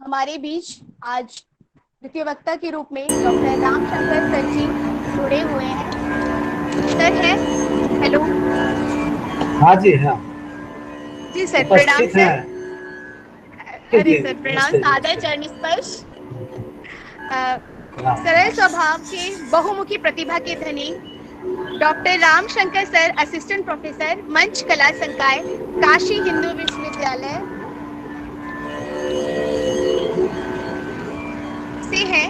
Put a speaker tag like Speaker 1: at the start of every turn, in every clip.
Speaker 1: हमारे बीच आज द्वितीय वक्ता के रूप में डॉक्टर रामशंकर सर जी जुड़े हुए हैं। सर है, हेलो।
Speaker 2: हाँ जी, हाँ।
Speaker 1: जी सर, प्रणाम
Speaker 2: उपस्थित
Speaker 1: सर।
Speaker 2: हैं। जी
Speaker 1: अरे
Speaker 2: जी,
Speaker 1: सर प्रणाम,
Speaker 2: नमस्ते
Speaker 1: सादर
Speaker 2: नमस्ते।
Speaker 1: चरण स्पर्श। अ,
Speaker 2: हाँ।
Speaker 1: सरल स्वभाव के बहुमुखी प्रतिभा के धनी doctor Ramshankar sir, assistant professor, मंच कला संकाय, काशी हिंदू विश्वविद्यालय से हैं।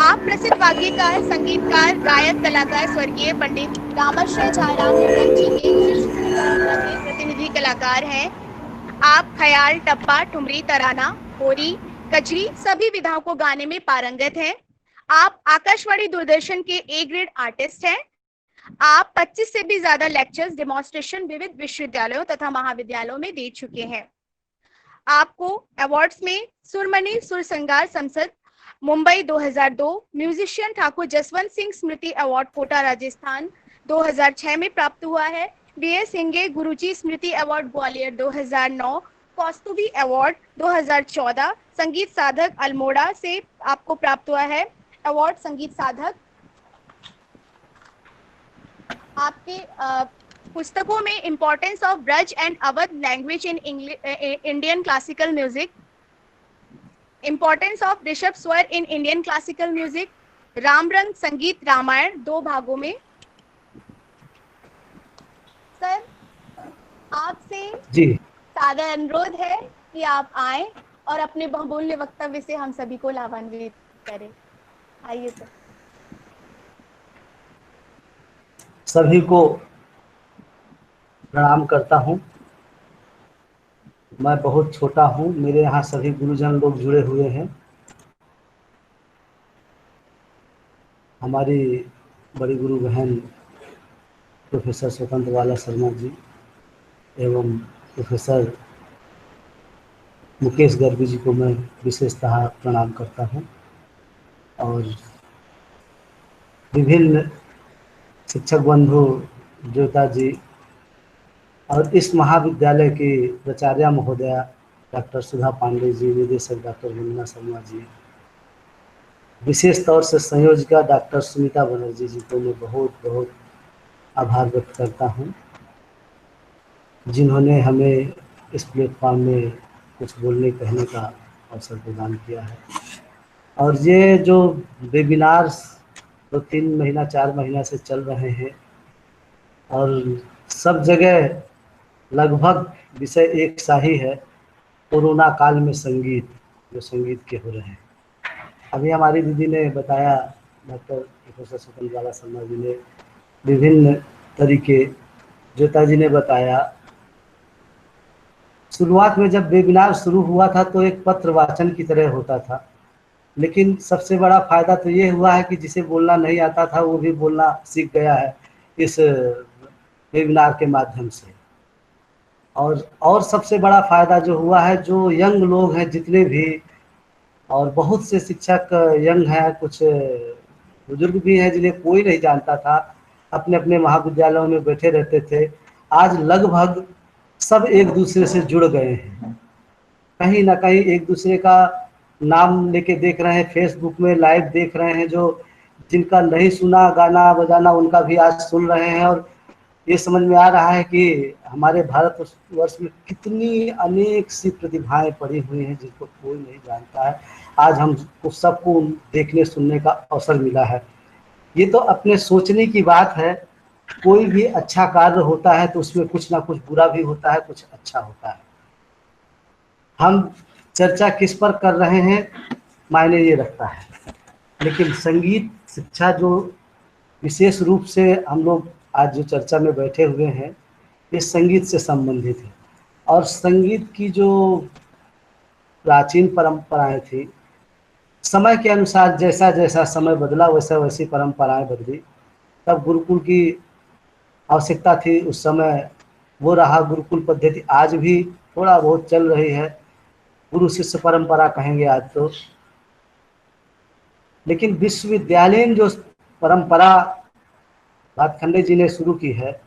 Speaker 1: आप प्रसिद्ध वाग्यकार, संगीतकार, गायक, कलाकार स्वर्गीय पंडित रामाश्रय झा राम तिलक जी के शिष्य की परंपरा के प्रतिनिधि कलाकार हैं। आप ख्याल, टप्पा, ठुमरी, तराना, होरी, कजरी सभी विधाओं को गाने में पारंगत हैं। आप आकाशवाणी दूरदर्शन के ए ग्रेड आर्टिस्ट हैं। आप 25 से भी ज्यादा लेक्चर्स, डेमोन्स्ट्रेशन विविध विश्वविद्यालयों तथा महाविद्यालयों में दे चुके हैं। आपको अवार्ड्स में सुरमणि सुरसंगार संसद मुंबई 2002, म्यूजिशियन ठाकुर जसवंत सिंह स्मृति अवार्ड कोटा राजस्थान 2006 में प्राप्त हुआ है। बीएस सिंगे गुरुजी स्मृति अवार्ड ग्वालियर 2009, कौस्तुभी अवार्ड 2014, संगीत साधक अल्मोड़ा से आपको प्राप्त हुआ है अवार्ड संगीत साधक। आपके पुस्तकों में importance of Braj and Awadh language in Indian classical music, importance of rishabh swar in Indian classical music, Ram Rang Sangeet Ramayan 2 भागों में। सर, आपसे
Speaker 2: जी।
Speaker 1: सादर अनुरोध है कि आप आए और अपने बहुमूल्य वक्तव्य से हम सभी को लाभान्वित करें। आइए सर।
Speaker 2: सभी को प्रणाम करता हूँ। मैं बहुत छोटा हूँ, मेरे यहाँ सभी गुरुजन लोग जुड़े हुए हैं। हमारी बड़ी गुरु बहन प्रोफेसर स्वतंत्र बाला शर्मा जी एवं प्रोफेसर मुकेश गर्गी जी को मैं विशेषतः प्रणाम करता हूँ। और विभिन्न शिक्षक बंधु ज्योता जी और इस महाविद्यालय की प्राचार्य महोदया डॉक्टर सुधा पांडे जी, निदेशक डॉक्टर वंदना शर्मा जी, विशेष तौर से संयोजिका डॉक्टर सुनीता बनर्जी जी को मैं बहुत बहुत आभार व्यक्त करता हूँ, जिन्होंने हमें इस प्लेटफॉर्म में कुछ बोलने कहने का अवसर प्रदान किया है। और ये जो वेबिनार्स 2-3 महीना 4 महीना से चल रहे हैं और सब जगह लगभग विषय एक सा ही है, कोरोना काल में संगीत, जो संगीत के हो रहे हैं। अभी हमारी दीदी ने बताया, डॉक्टर प्रोफेसर स्वतंत्र बाला शर्मा जी ने विभिन्न तरीके, ज्योता जी ने बताया। शुरुआत में जब वेबिनार शुरू हुआ था तो एक पत्र वाचन की तरह होता था, लेकिन सबसे बड़ा फायदा तो ये हुआ है कि जिसे बोलना नहीं आता था वो भी बोलना सीख गया है इस वेबिनार के माध्यम से। और सबसे बड़ा फायदा जो हुआ है, जो यंग लोग हैं जितने भी, और बहुत से शिक्षक यंग हैं, कुछ बुजुर्ग भी हैं जिन्हें कोई नहीं जानता था, अपने अपने महाविद्यालयों में बैठे रहते थे, आज लगभग सब एक दूसरे से जुड़ गए हैं। कहीं ना कहीं एक दूसरे का नाम लेके देख रहे हैं, फेसबुक में लाइव देख रहे हैं, जो जिनका नहीं सुना गाना बजाना उनका भी आज सुन रहे हैं। और ये समझ में आ रहा है कि हमारे भारतवर्ष में कितनी अनेक सी प्रतिभाएं पड़ी हुई हैं जिनको कोई नहीं जानता है। आज हमको सबको देखने सुनने का अवसर मिला है। ये तो अपने सोचने की बात है। कोई भी अच्छा कार्य होता है तो उसमें कुछ ना कुछ बुरा भी होता है, कुछ अच्छा होता है। हम चर्चा किस पर कर रहे हैं मायने ये रखता है, लेकिन संगीत शिक्षा जो विशेष रूप से हम लोग आज जो चर्चा में बैठे हुए हैं, ये संगीत से संबंधित है। और संगीत की जो प्राचीन परंपराएं थी, समय के अनुसार जैसा जैसा समय बदला वैसा वैसी परंपराएं बदली। तब गुरुकुल की आवश्यकता थी उस समय, वो रहा गुरुकुल पद्धति, आज भी थोड़ा बहुत चल रही है, गुरु शिष्य परंपरा कहेंगे आज तो। लेकिन विश्वविद्यालयीन जो परंपरा भातखंडे जी ने शुरू की है,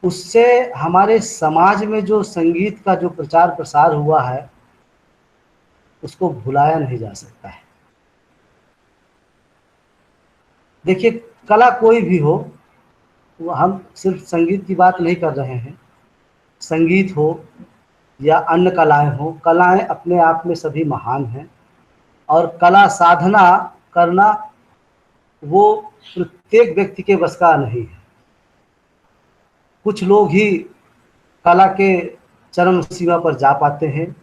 Speaker 2: उससे हमारे समाज में जो संगीत का जो प्रचार प्रसार हुआ है, उसको भुलाया नहीं जा सकता है। देखिए, कला कोई भी हो, वो हम सिर्फ संगीत की बात नहीं कर रहे हैं। संगीत हो या अन्य कलाएं हो, कलाएं अपने आप में सभी महान हैं, और कला साधना करना वो प्रत्येक व्यक्ति के बस का नहीं है। कुछ लोग ही कला के चरम सीमा पर जा पाते हैं,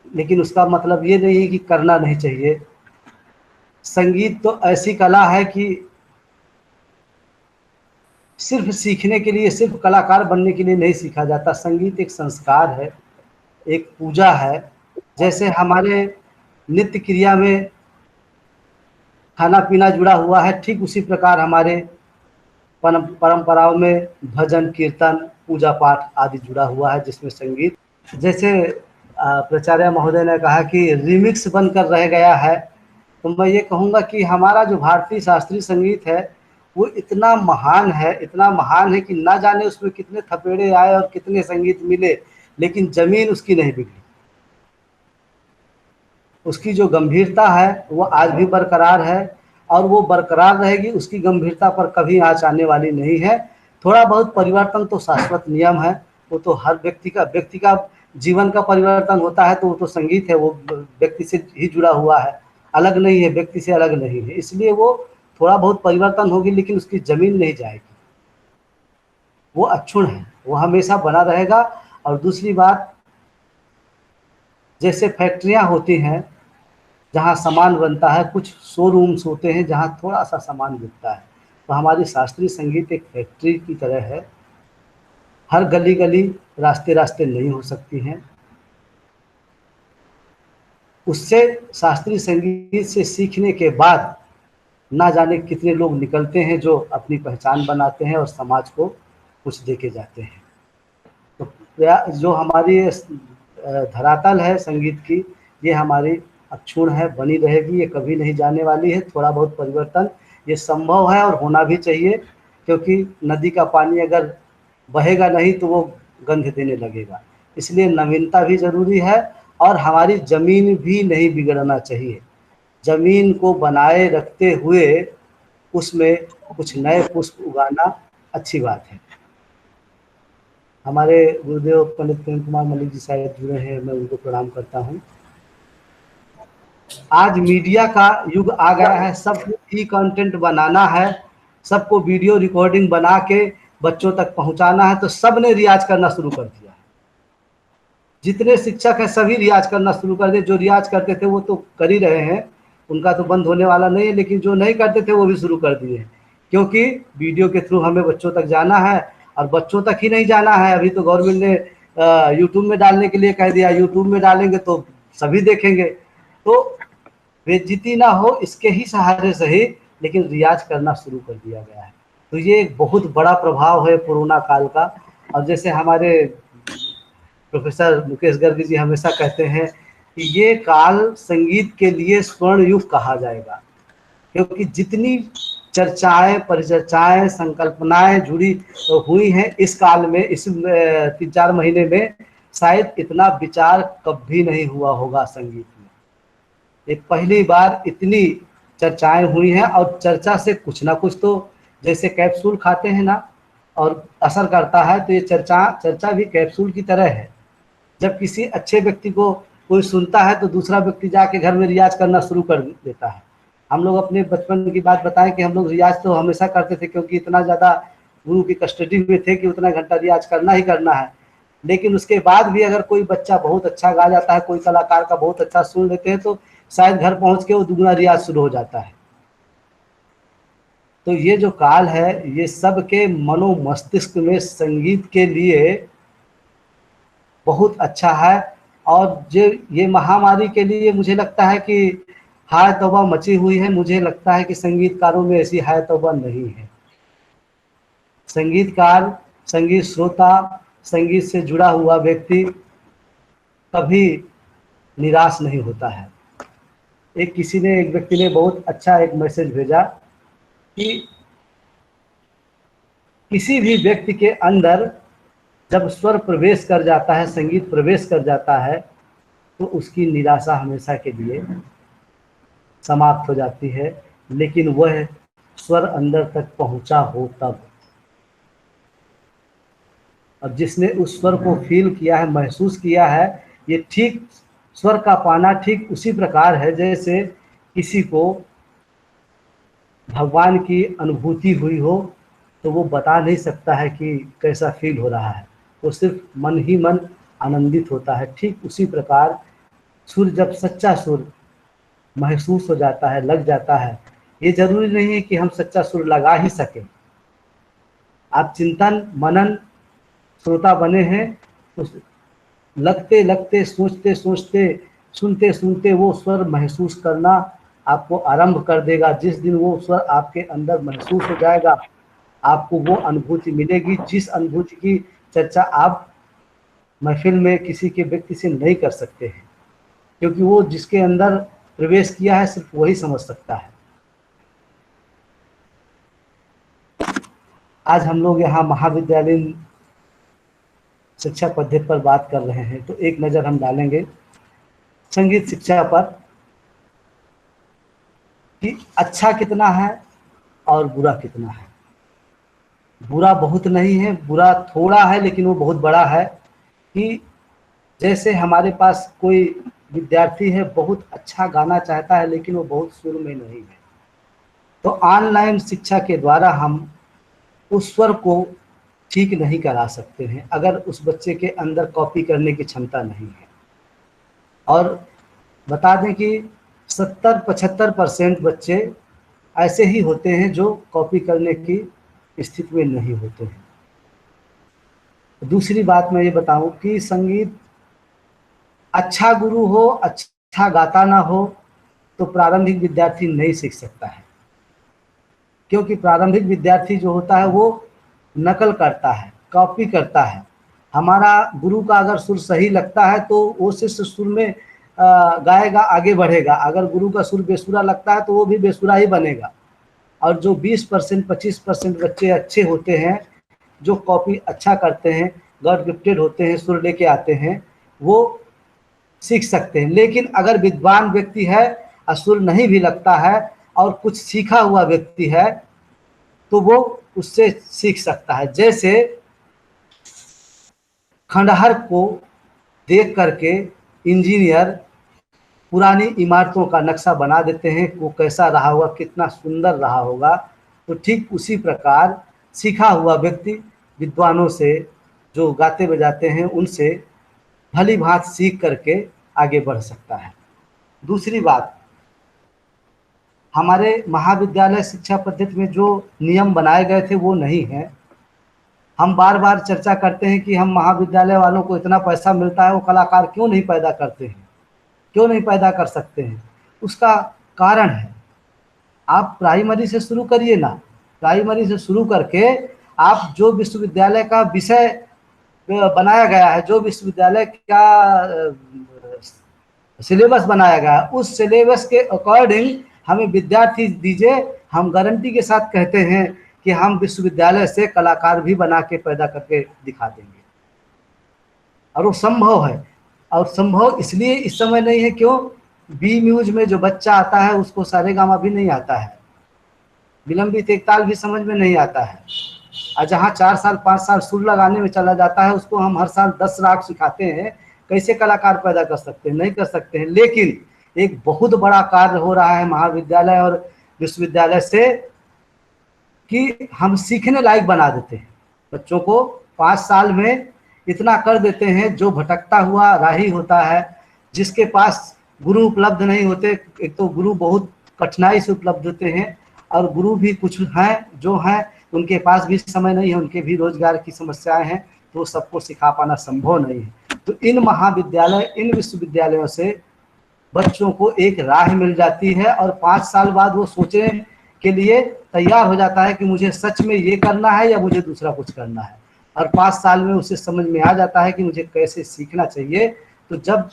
Speaker 2: लेकिन उसका मतलब ये नहीं है कि करना नहीं चाहिए। संगीत तो ऐसी कला है कि सिर्फ सीखने के लिए, सिर्फ कलाकार बनने के लिए नहीं सीखा जाता। संगीत एक संस्कार है, एक पूजा है। जैसे हमारे नित्य क्रिया में खाना पीना जुड़ा हुआ है, ठीक उसी प्रकार हमारे परंपराओं में भजन कीर्तन पूजा पाठ आदि जुड़ा हुआ है, जिसमें संगीत, जैसे प्राचार्य महोदय ने कहा कि रिमिक्स बनकर रह गया है, तो मैं ये कहूँगा कि हमारा जो भारतीय शास्त्रीय संगीत है वो इतना महान है, इतना महान है कि ना जाने उसमें कितने थपेड़े आए और कितने संगीत मिले, लेकिन जमीन उसकी नहीं बिगड़ी। उसकी जो गंभीरता है वो आज भी बरकरार है, और वो बरकरार रहेगी। उसकी गंभीरता पर कभी आँच आने वाली नहीं है। थोड़ा बहुत परिवर्तन तो शाश्वत नियम है, वो तो हर व्यक्ति का जीवन का परिवर्तन होता है, तो वो तो संगीत है, वो व्यक्ति से ही जुड़ा हुआ है, अलग नहीं है, व्यक्ति से अलग नहीं है। इसलिए वो थोड़ा बहुत परिवर्तन होगी, लेकिन उसकी जमीन नहीं जाएगी। वो अक्षुण है, वो हमेशा बना रहेगा। और दूसरी बात, जैसे फैक्ट्रियां होती हैं जहाँ सामान बनता है, कुछ शोरूम्स होते हैं जहाँ थोड़ा सा सामान बिकता है, तो हमारी शास्त्रीय संगीत एक फैक्ट्री की तरह है। हर गली गली, रास्ते रास्ते नहीं हो सकती हैं। उससे शास्त्रीय संगीत से सीखने के बाद ना जाने कितने लोग निकलते हैं जो अपनी पहचान बनाते हैं और समाज को कुछ दे के जाते हैं। तो जो हमारी धरातल है संगीत की, ये हमारी अक्षुण है, बनी रहेगी, ये कभी नहीं जाने वाली है। थोड़ा बहुत परिवर्तन ये संभव है और होना भी चाहिए, क्योंकि नदी का पानी अगर बहेगा नहीं तो वो गंध देने लगेगा। इसलिए नवीनता भी ज़रूरी है, और हमारी ज़मीन भी नहीं बिगड़ना चाहिए। ज़मीन को बनाए रखते हुए उसमें कुछ नए पुष्प उगाना अच्छी बात है। हमारे गुरुदेव पंडित प्रेम कुमार मलिक जी शायद जुड़े हैं, मैं उनको प्रणाम करता हूँ। आज मीडिया का युग आ गया है, सबको ई कंटेंट बनाना है, सबको वीडियो रिकॉर्डिंग बना के बच्चों तक पहुंचाना है, तो सब ने रियाज करना शुरू कर दिया है। जितने शिक्षक हैं सभी रियाज करना शुरू कर दिए। जो रियाज करते थे वो तो कर ही रहे हैं, उनका तो बंद होने वाला नहीं है, लेकिन जो नहीं करते थे वो भी शुरू कर दिए हैं, क्योंकि वीडियो के थ्रू हमें बच्चों तक जाना है। और बच्चों तक ही नहीं जाना है, अभी तो गवर्नमेंट ने यूट्यूब में डालने के लिए कह दिया। यूट्यूब में डालेंगे तो सभी देखेंगे, तो बेइज्जती ना हो इसके ही सहारे से ही, लेकिन रियाज करना शुरू कर दिया गया है। तो ये एक बहुत बड़ा प्रभाव है कोरोना काल का। और जैसे हमारे प्रोफेसर मुकेश गर्ग जी हमेशा कहते हैं कि ये काल संगीत के लिए स्वर्ण युग कहा जाएगा, क्योंकि जितनी चर्चाएं, परिचर्चाएं, संकल्पनाएं जुड़ी हुई हैं इस काल में, इस 3-4 महीने में, शायद इतना विचार कभी नहीं हुआ होगा संगीत में। एक पहली बार इतनी चर्चाएं हुई हैं, और चर्चा से कुछ ना कुछ तो, जैसे कैप्सूल खाते हैं ना और असर करता है, तो ये चर्चा भी कैप्सूल की तरह है। जब किसी अच्छे व्यक्ति को कोई सुनता है तो दूसरा व्यक्ति जाके घर में रियाज करना शुरू कर देता है। हम लोग अपने बचपन की बात बताएं कि हम लोग रियाज तो हमेशा करते थे, क्योंकि इतना ज़्यादा गुरु की कस्टडी में थे कि उतना घंटा रियाज करना ही करना है। लेकिन उसके बाद भी अगर कोई बच्चा बहुत अच्छा गा जाता है, कोई कलाकार का बहुत अच्छा सुन लेते हैं, तो शायद घर पहुंच के वो दुगना रियाज शुरू हो जाता है। तो ये जो काल है, ये सबके मनो मस्तिष्क में संगीत के लिए बहुत अच्छा है। और जो ये महामारी के लिए मुझे लगता है कि हाय तौबा मची हुई है। मुझे लगता है कि संगीतकारों में ऐसी हाय तौबा नहीं है। संगीतकार, संगीत श्रोता, संगीत से जुड़ा हुआ व्यक्ति कभी निराश नहीं होता है। एक व्यक्ति ने बहुत अच्छा एक मैसेज भेजा कि किसी भी व्यक्ति के अंदर जब स्वर प्रवेश कर जाता है, संगीत प्रवेश कर जाता है, तो उसकी निराशा हमेशा के लिए समाप्त हो जाती है। लेकिन वह स्वर अंदर तक पहुंचा हो तब। और जिसने उस स्वर को फील किया है, महसूस किया है, ये ठीक स्वर का पाना ठीक उसी प्रकार है जैसे किसी को भगवान की अनुभूति हुई हो, तो वो बता नहीं सकता है कि कैसा फील हो रहा है, वो सिर्फ मन ही मन आनंदित होता है। ठीक उसी प्रकार सुर, जब सच्चा सुर महसूस हो जाता है, लग जाता है, ये जरूरी नहीं है कि हम सच्चा सुर लगा ही सकें। आप चिंतन मनन श्रोता बने हैं तो लगते लगते, सोचते सोचते, सुनते सुनते वो स्वर महसूस करना आपको आरंभ कर देगा। जिस दिन वो स्वर आपके अंदर महसूस हो जाएगा, आपको वो अनुभूति मिलेगी जिस अनुभूति की चर्चा आप महफिल में किसी के व्यक्ति से नहीं कर सकते हैं, क्योंकि वो जिसके अंदर प्रवेश किया है सिर्फ वही समझ सकता है। आज हम लोग यहाँ महाविद्यालयीन शिक्षा पद्धति पर बात कर रहे हैं, तो एक नज़र हम डालेंगे संगीत शिक्षा पर कि अच्छा कितना है और बुरा कितना है। बुरा बहुत नहीं है, बुरा थोड़ा है, लेकिन वो बहुत बड़ा है। कि जैसे हमारे पास कोई विद्यार्थी है, बहुत अच्छा गाना चाहता है, लेकिन वो बहुत सुर में नहीं है, तो ऑनलाइन शिक्षा के द्वारा हम उस स्वर को ठीक नहीं करा सकते हैं, अगर उस बच्चे के अंदर कॉपी करने की क्षमता नहीं है। और बता दें कि 70-75% बच्चे ऐसे ही होते हैं जो कॉपी करने की स्थिति में नहीं होते हैं। दूसरी बात मैं ये बताऊं कि संगीत अच्छा गुरु हो, अच्छा गाता ना हो, तो प्रारंभिक विद्यार्थी नहीं सीख सकता है। क्योंकि प्रारंभिक विद्यार्थी जो होता है वो नकल करता है, कॉपी करता है। हमारा गुरु का अगर सुर सही लगता है तो वो शिष्य सुर में गाएगा, आगे बढ़ेगा। अगर गुरु का सुर बेसुरा लगता है तो वो भी बेसुरा ही बनेगा। और जो 20% 25% बच्चे अच्छे होते हैं, जो कॉपी अच्छा करते हैं, गॉड गिफ्टेड होते हैं, सुर लेके आते हैं, वो सीख सकते हैं। लेकिन अगर विद्वान व्यक्ति है और सुर नहीं भी लगता है और कुछ सीखा हुआ व्यक्ति है, तो वो उससे सीख सकता है। जैसे खंडहर को देख करके इंजीनियर पुरानी इमारतों का नक्शा बना देते हैं, वो कैसा रहा होगा, कितना सुंदर रहा होगा। तो ठीक उसी प्रकार सीखा हुआ व्यक्ति विद्वानों से, जो गाते बजाते हैं, उनसे भली भांत सीख करके आगे बढ़ सकता है। दूसरी बात, हमारे महाविद्यालय शिक्षा पद्धति में जो नियम बनाए गए थे वो नहीं है। हम बार बार चर्चा करते हैं कि हम महाविद्यालय वालों को इतना पैसा मिलता है, वो कलाकार क्यों नहीं पैदा करते हैं, क्यों नहीं पैदा कर सकते हैं। उसका कारण है, आप प्राइमरी से शुरू करिए ना। प्राइमरी से शुरू करके आप जो विश्वविद्यालय का विषय बनाया गया है, जो विश्वविद्यालय का सिलेबस बनाया गया है, उस सिलेबस के अकॉर्डिंग हमें विद्यार्थी दीजिए। हम गारंटी के साथ कहते हैं कि हम विश्वविद्यालय से कलाकार भी बना के पैदा करके दिखा देंगे। और वो संभव है। और संभव इसलिए इस समय नहीं है, क्यों? बी म्यूज में जो बच्चा आता है उसको सारेगामा भी नहीं आता है, विलंबित एक ताल भी समझ में नहीं आता है। और जहाँ 4 साल 5 साल सुर लगाने में चला जाता है, उसको हम हर साल 10 राग सिखाते हैं। कैसे कलाकार पैदा कर सकते हैं? नहीं कर सकते हैं। लेकिन एक बहुत बड़ा कार्य हो रहा है महाविद्यालय और विश्वविद्यालय से कि हम सीखने लायक बना देते हैं बच्चों को। 5 साल में इतना कर देते हैं, जो भटकता हुआ राही होता है, जिसके पास गुरु उपलब्ध नहीं होते। एक तो गुरु बहुत कठिनाई से उपलब्ध होते हैं, और गुरु भी कुछ हैं जो हैं उनके पास भी समय नहीं है, उनके भी रोजगार की समस्याएं हैं, तो सबको सिखा पाना संभव नहीं है। तो इन महाविद्यालय, इन विश्वविद्यालयों से बच्चों को एक राह मिल जाती है, और 5 साल बाद वो सोचने के लिए तैयार हो जाता है कि मुझे सच में ये करना है या मुझे दूसरा कुछ करना है। और 5 साल में उसे समझ में आ जाता है कि मुझे कैसे सीखना चाहिए। तो जब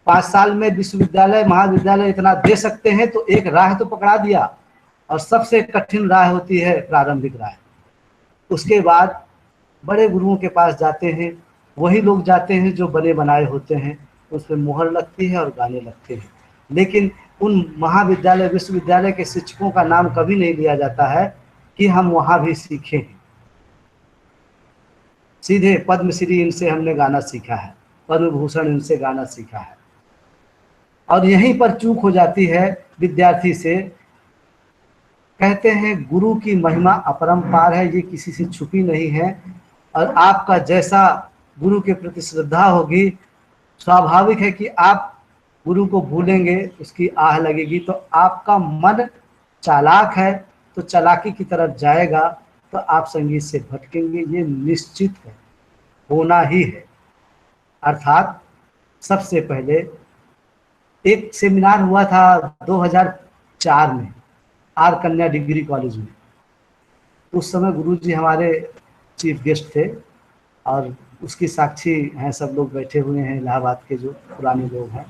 Speaker 2: 5 साल में विश्वविद्यालय महाविद्यालय इतना दे सकते हैं, तो एक राह तो पकड़ा दिया। और सबसे कठिन राह होती है प्रारंभिक राह। उसके बाद बड़े गुरुओं के पास जाते हैं, वही लोग जाते हैं जो बने बनाए होते हैं। उसमें मुहर लगती है और गाने लगते हैं। लेकिन उन महाविद्यालय विश्वविद्यालय के शिक्षकों का नाम कभी नहीं लिया जाता है कि हम वहाँ भी सीखे हैं। सीधे पद्मश्री इनसे हमने गाना सीखा है, पद्म भूषण इनसे गाना सीखा है। और यहीं पर चूक हो जाती है विद्यार्थी से। कहते हैं गुरु की महिमा अपरंपार है, ये किसी से छुपी नहीं है। और आपका जैसा गुरु के प्रति श्रद्धा होगी, स्वाभाविक है कि आप गुरु को भूलेंगे, उसकी आह लगेगी। तो आपका मन चालाक है तो चालाकी की तरफ जाएगा, तो आप संगीत से भटकेंगे, ये निश्चित है, होना ही है। अर्थात सबसे पहले एक सेमिनार हुआ था 2004 में आर कन्या डिग्री कॉलेज में। उस समय गुरुजी हमारे चीफ गेस्ट थे और उसकी साक्षी हैं, सब लोग बैठे हुए हैं इलाहाबाद के जो पुराने लोग हैं।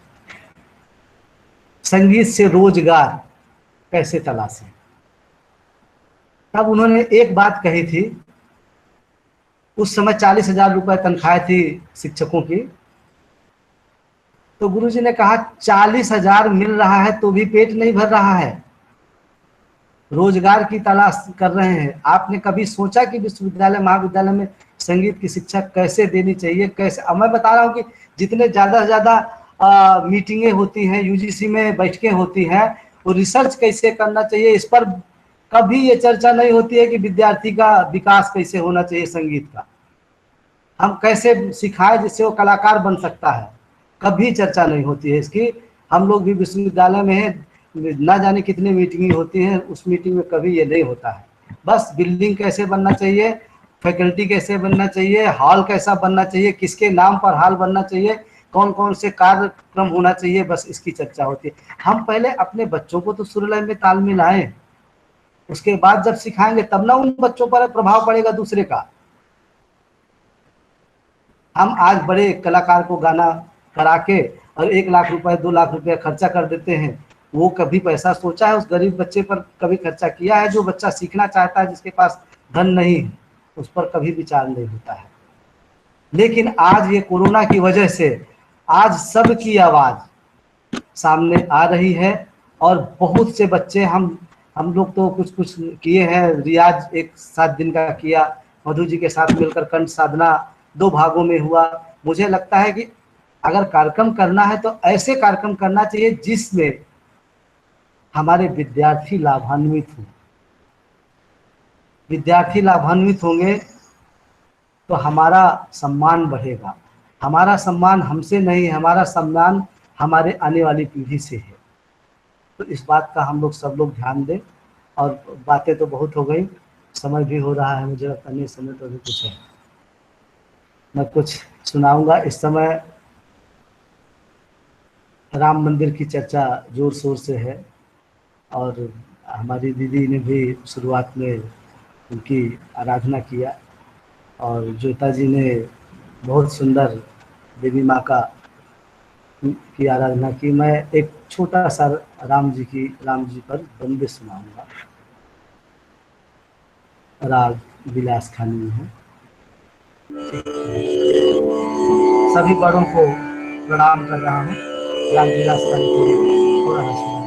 Speaker 2: संगीत से रोजगार कैसे तलाशें, तब उन्होंने एक बात कही थी। उस समय 40,000 रुपए तनख्वाह थी शिक्षकों की। तो गुरुजी ने कहा 40,000 मिल रहा है तो भी पेट नहीं भर रहा है, रोजगार की तलाश कर रहे हैं। आपने कभी सोचा कि विश्वविद्यालय महाविद्यालय में संगीत की शिक्षा कैसे देनी चाहिए, कैसे? अब मैं बता रहा हूँ कि जितने ज़्यादा से ज़्यादा मीटिंगें होती हैं, यूजीसी में बैठकें होती हैं, वो रिसर्च कैसे करना चाहिए, इस पर कभी ये चर्चा नहीं होती है कि विद्यार्थी का विकास कैसे होना चाहिए, संगीत का हम कैसे सिखाएं जिससे वो कलाकार बन सकता है, कभी चर्चा नहीं होती है इसकी। हम लोग भी विश्वविद्यालय में हैं, ना जाने कितनी मीटिंग होती हैं, उस मीटिंग में कभी ये नहीं होता है। बस बिल्डिंग कैसे बनना चाहिए, फैकल्टी कैसे बनना चाहिए, हॉल कैसा बनना चाहिए, किसके नाम पर हॉल बनना चाहिए, कौन कौन से कार्यक्रम होना चाहिए, बस इसकी चर्चा होती है। हम पहले अपने बच्चों को तो सुरलय में ताल मिलाएं, उसके बाद जब सिखाएंगे तब ना उन बच्चों पर प्रभाव पड़ेगा दूसरे का। हम आज बड़े कलाकार को गाना करा के और 1 लाख रुपए 2 लाख रुपए खर्चा कर देते हैं। वो कभी पैसा सोचा है उस गरीब बच्चे पर कभी खर्चा किया है? जो बच्चा सीखना चाहता है, जिसके पास धन नहीं है, उस पर कभी विचार नहीं होता है। लेकिन आज ये कोरोना की वजह से आज सबकी आवाज सामने आ रही है और बहुत से बच्चे, हम लोग तो कुछ कुछ किए हैं, रियाज एक 7 दिन का किया, मधु जी के साथ मिलकर कंठ साधना 2 भागों में हुआ। मुझे लगता है कि अगर कार्यक्रम करना है तो ऐसे कार्यक्रम करना चाहिए जिसमें हमारे विद्यार्थी लाभान्वित हों। विद्यार्थी लाभान्वित होंगे तो हमारा सम्मान बढ़ेगा। हमारा सम्मान हमसे नहीं, हमारा सम्मान हमारे आने वाली पीढ़ी से है। तो इस बात का हम लोग सब लोग ध्यान दें। और बातें तो बहुत हो गई, समय भी हो रहा है, मुझे लगता नहीं समय तो अभी कुछ है। मैं कुछ सुनाऊंगा। इस समय राम मंदिर की चर्चा जोर शोर से है और हमारी दीदी ने भी शुरुआत में उनकी आराधना किया और ज्योता जी ने बहुत सुंदर देवी माँ की आराधना की। मैं एक छोटा सा राम जी पर वंदे सुनाऊंगा। राग विलास खानी में है। सभी बड़ों को प्रणाम कर रहा हूँ। राग विलास खानी को थोड़ा सा सुना।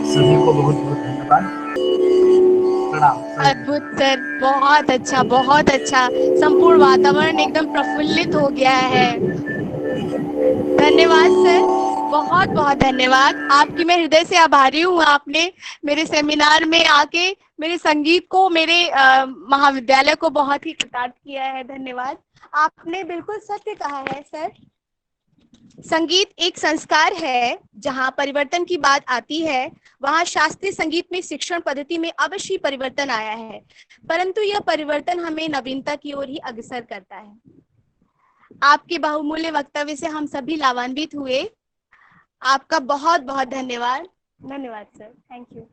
Speaker 2: सभी को बहुत बहुत धन्यवाद, प्रणाम।
Speaker 1: अद्भुत सर, बहुत अच्छा, बहुत अच्छा। संपूर्ण वातावरण एकदम प्रफुल्लित हो गया है। धन्यवाद सर, बहुत बहुत धन्यवाद। आपकी मैं हृदय से आभारी हूँ। आपने मेरे सेमिनार में आके मेरे संगीत को, मेरे महाविद्यालय को बहुत ही कृतार्थ किया है। धन्यवाद। आपने बिल्कुल सत्य कहा है सर। संगीत एक संस्कार है। जहां परिवर्तन की बात आती है, वहां शास्त्रीय संगीत में शिक्षण पद्धति में अवश्य परिवर्तन आया है, परंतु यह परिवर्तन हमें नवीनता की ओर ही अग्रसर करता है। आपके बहुमूल्य वक्तव्य से हम सभी लाभान्वित हुए। आपका बहुत बहुत धन्यवाद। धन्यवाद सर, थैंक यू।